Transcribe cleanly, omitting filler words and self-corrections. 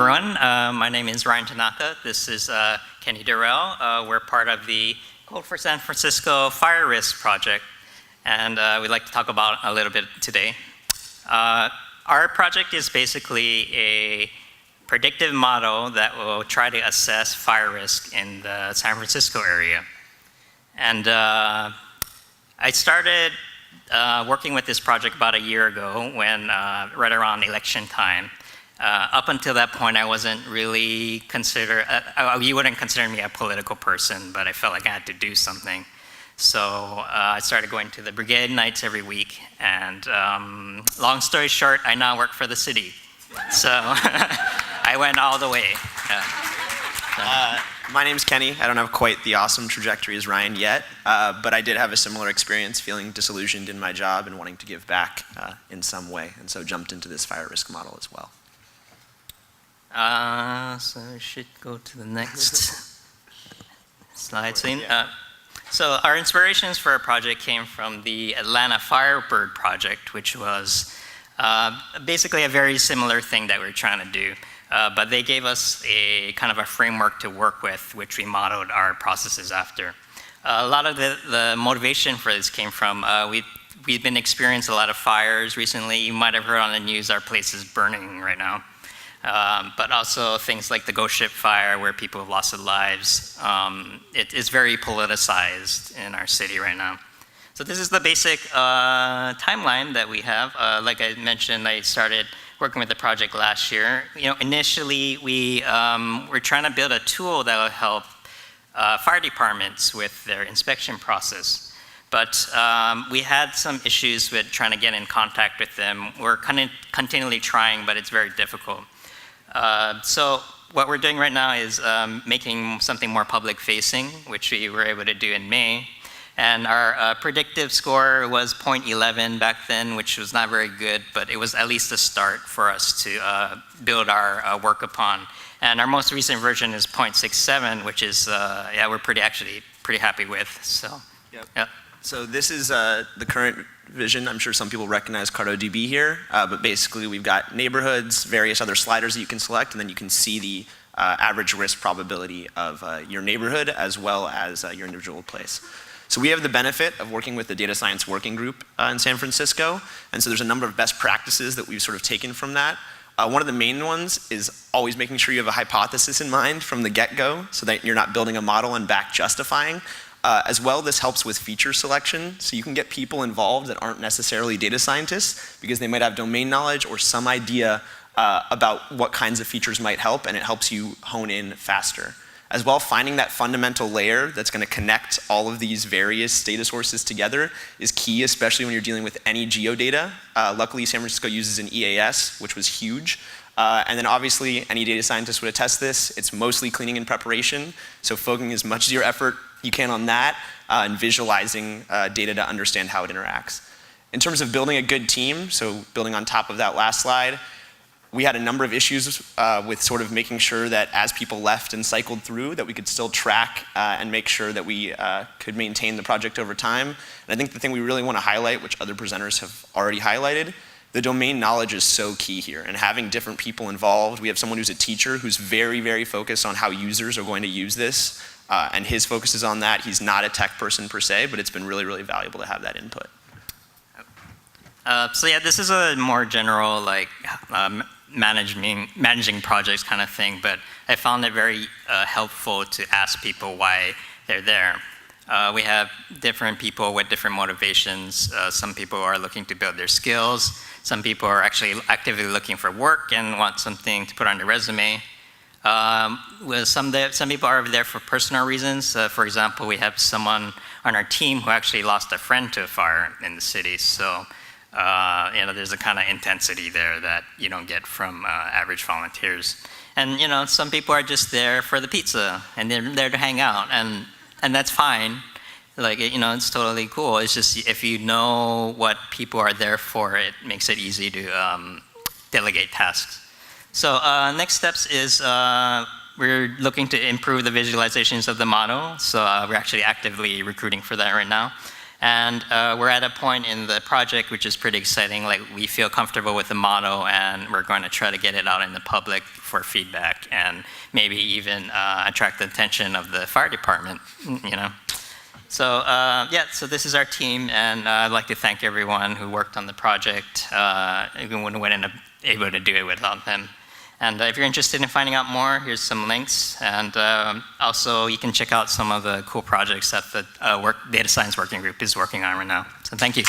everyone. My name is Ryan Tanaka. This is Kenny Durell. We're part of the Code for San Francisco Fire Risk Project, and we'd like to talk about a little bit today. Our project is basically a predictive model that will try to assess fire risk in the San Francisco area. And I started working with this project about a year ago when, right around election time. Up until that point, I wasn't really you wouldn't consider me a political person, but I felt like I had to do something. So I started going to the Brigade nights every week, and long story short, I now work for the city. So I went all the way. My name's Kenny. I don't have quite the awesome trajectory as Ryan yet, but I did have a similar experience, feeling disillusioned in my job and wanting to give back in some way, and so jumped into this fire risk model as well. So we should go to the next slide scene. So our inspirations for our project came from the Atlanta Firebird project, which was basically a very similar thing that we were trying to do. But they gave us a kind of a framework to work with, which we modeled our processes after. A lot of the motivation for this came from, we've been experiencing a lot of fires recently. You might have heard on the news our place is burning right now. But also things like the Ghost Ship fire where people have lost their lives. It is very politicized in our city right now. So this is the basic timeline that we have. Like I mentioned, I started working with the project last year. Initially we were trying to build a tool that will help fire departments with their inspection process. But we had some issues with trying to get in contact with them. We're continually trying, but it's very difficult. So what we're doing right now is making something more public-facing, which we were able to do in May. And our predictive score was 0.11 back then, which was not very good, but it was at least a start for us to build our work upon. And our most recent version is 0.67, which is, we're actually pretty happy with. So, yep. Yeah. So this is the current vision. I'm sure some people recognize CartoDB here, but basically we've got neighborhoods, various other sliders that you can select, and then you can see the average risk probability of your neighborhood as well as your individual place. So we have the benefit of working with the data science working group in San Francisco, and so there's a number of best practices that we've sort of taken from that. One of the main ones is always making sure you have a hypothesis in mind from the get-go so that you're not building a model and back justifying. As well, this helps with feature selection, so you can get people involved that aren't necessarily data scientists because they might have domain knowledge or some idea about what kinds of features might help, and it helps you hone in faster. As well, finding that fundamental layer that's going to connect all of these various data sources together is key, especially when you're dealing with any geodata. Luckily, San Francisco uses an EAS, which was huge. And then obviously, any data scientist would attest this. It's mostly cleaning and preparation, so focusing as much of your effort you can on that and visualizing data to understand how it interacts. In terms of building a good team, so building on top of that last slide, we had a number of issues with sort of making sure that as people left and cycled through that we could still track and make sure that we could maintain the project over time. And I think the thing we really want to highlight, which other presenters have already highlighted, the domain knowledge is so key here, and having different people involved. We have someone who's a teacher who's very, very focused on how users are going to use this, and his focus is on that. He's not a tech person per se, but it's been really, really valuable to have that input. So yeah, this is a more general managing projects kind of thing, but I found it very helpful to ask people why they're there. We have different people with different motivations. Some people are looking to build their skills. Some people are actually actively looking for work and want something to put on their resume. Some people are there for personal reasons. For example, we have someone on our team who actually lost a friend to a fire in the city. So there's a kind of intensity there that you don't get from average volunteers. And some people are just there for the pizza and they're there to hang out, and that's fine. It's totally cool. It's just if you know what people are there for, it makes it easy to delegate tasks. So next steps is we're looking to improve the visualizations of the model. So we're actually actively recruiting for that right now. And we're at a point in the project which is pretty exciting. Like, we feel comfortable with the motto, and we're going to try to get it out in the public for feedback, and maybe even attract the attention of the fire department, you know. So yeah, so this is our team, and I'd like to thank everyone who worked on the project. We wouldn't have been able to do it without them. And if you're interested in finding out more, here's some links. And also, you can check out some of the cool projects that the Data Science Working Group is working on right now. So thank you.